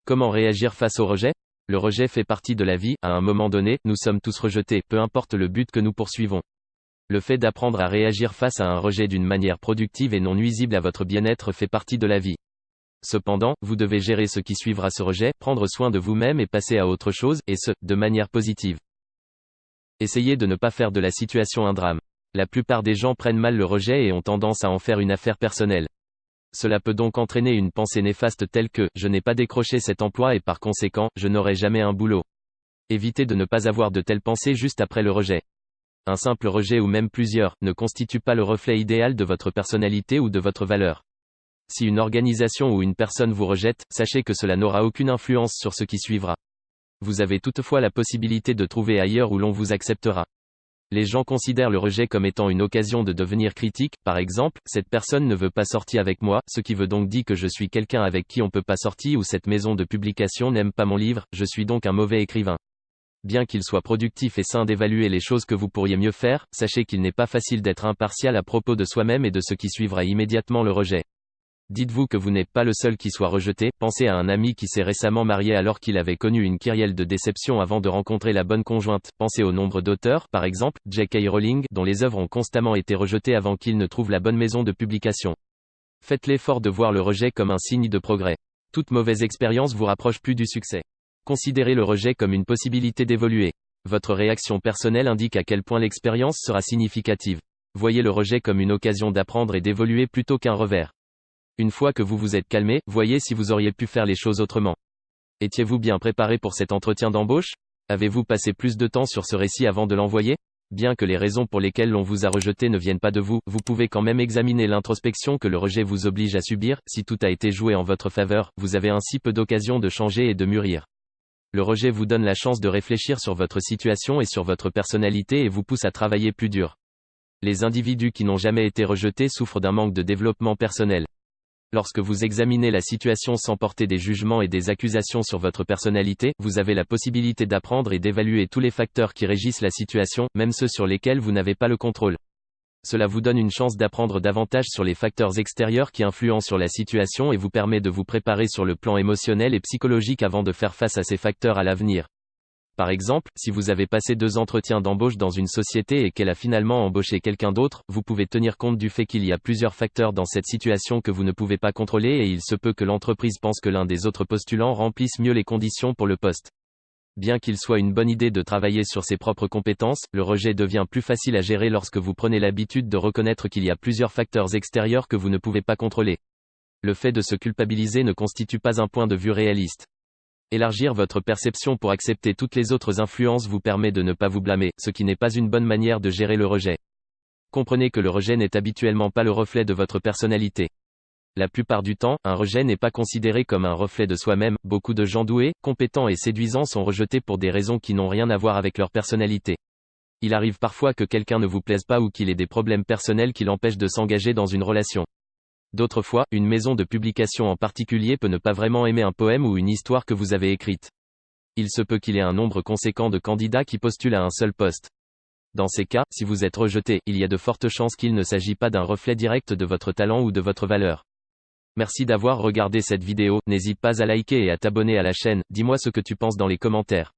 Comment réagir face au rejet? Le rejet fait partie de la vie, à un moment donné, nous sommes tous rejetés, peu importe le but que nous poursuivons. Le fait d'apprendre à réagir face à un rejet d'une manière productive et non nuisible à votre bien-être fait partie de la vie. Cependant, vous devez gérer ce qui suivra ce rejet, prendre soin de vous-même et passer à autre chose, et ce, de manière positive. Essayez de ne pas faire de la situation un drame. La plupart des gens prennent mal le rejet et ont tendance à en faire une affaire personnelle. Cela peut donc entraîner une pensée néfaste telle que « je n'ai pas décroché cet emploi et par conséquent, je n'aurai jamais un boulot ». Évitez de ne pas avoir de telles pensées juste après le rejet. Un simple rejet ou même plusieurs, ne constitue pas le reflet idéal de votre personnalité ou de votre valeur. Si une organisation ou une personne vous rejette, sachez que cela n'aura aucune influence sur ce qui suivra. Vous avez toutefois la possibilité de trouver ailleurs où l'on vous acceptera. Les gens considèrent le rejet comme étant une occasion de devenir critique, par exemple, cette personne ne veut pas sortir avec moi, ce qui veut donc dire que je suis quelqu'un avec qui on peut pas sortir ou cette maison de publication n'aime pas mon livre, je suis donc un mauvais écrivain. Bien qu'il soit productif et sain d'évaluer les choses que vous pourriez mieux faire, sachez qu'il n'est pas facile d'être impartial à propos de soi-même et de ce qui suivra immédiatement le rejet. Dites-vous que vous n'êtes pas le seul qui soit rejeté, pensez à un ami qui s'est récemment marié alors qu'il avait connu une kyrielle de déception avant de rencontrer la bonne conjointe, pensez au nombre d'auteurs, par exemple, J.K. Rowling, dont les œuvres ont constamment été rejetées avant qu'ils ne trouvent la bonne maison de publication. Faites l'effort de voir le rejet comme un signe de progrès. Toute mauvaise expérience vous rapproche plus du succès. Considérez le rejet comme une possibilité d'évoluer. Votre réaction personnelle indique à quel point l'expérience sera significative. Voyez le rejet comme une occasion d'apprendre et d'évoluer plutôt qu'un revers. Une fois que vous vous êtes calmé, voyez si vous auriez pu faire les choses autrement. Étiez-vous bien préparé pour cet entretien d'embauche? Avez-vous passé plus de temps sur ce récit avant de l'envoyer? Bien que les raisons pour lesquelles l'on vous a rejeté ne viennent pas de vous, vous pouvez quand même examiner l'introspection que le rejet vous oblige à subir. Si tout a été joué en votre faveur, vous avez ainsi peu d'occasions de changer et de mûrir. Le rejet vous donne la chance de réfléchir sur votre situation et sur votre personnalité et vous pousse à travailler plus dur. Les individus qui n'ont jamais été rejetés souffrent d'un manque de développement personnel. Lorsque vous examinez la situation sans porter des jugements et des accusations sur votre personnalité, vous avez la possibilité d'apprendre et d'évaluer tous les facteurs qui régissent la situation, même ceux sur lesquels vous n'avez pas le contrôle. Cela vous donne une chance d'apprendre davantage sur les facteurs extérieurs qui influencent sur la situation et vous permet de vous préparer sur le plan émotionnel et psychologique avant de faire face à ces facteurs à l'avenir. Par exemple, si vous avez passé 2 entretiens d'embauche dans une société et qu'elle a finalement embauché quelqu'un d'autre, vous pouvez tenir compte du fait qu'il y a plusieurs facteurs dans cette situation que vous ne pouvez pas contrôler et il se peut que l'entreprise pense que l'un des autres postulants remplisse mieux les conditions pour le poste. Bien qu'il soit une bonne idée de travailler sur ses propres compétences, le rejet devient plus facile à gérer lorsque vous prenez l'habitude de reconnaître qu'il y a plusieurs facteurs extérieurs que vous ne pouvez pas contrôler. Le fait de se culpabiliser ne constitue pas un point de vue réaliste. Élargir votre perception pour accepter toutes les autres influences vous permet de ne pas vous blâmer, ce qui n'est pas une bonne manière de gérer le rejet. Comprenez que le rejet n'est habituellement pas le reflet de votre personnalité. La plupart du temps, un rejet n'est pas considéré comme un reflet de soi-même. Beaucoup de gens doués, compétents et séduisants sont rejetés pour des raisons qui n'ont rien à voir avec leur personnalité. Il arrive parfois que quelqu'un ne vous plaise pas ou qu'il ait des problèmes personnels qui l'empêchent de s'engager dans une relation. D'autres fois, une maison de publication en particulier peut ne pas vraiment aimer un poème ou une histoire que vous avez écrite. Il se peut qu'il y ait un nombre conséquent de candidats qui postulent à un seul poste. Dans ces cas, si vous êtes rejeté, il y a de fortes chances qu'il ne s'agit pas d'un reflet direct de votre talent ou de votre valeur. Merci d'avoir regardé cette vidéo, n'hésite pas à liker et à t'abonner à la chaîne, dis-moi ce que tu penses dans les commentaires.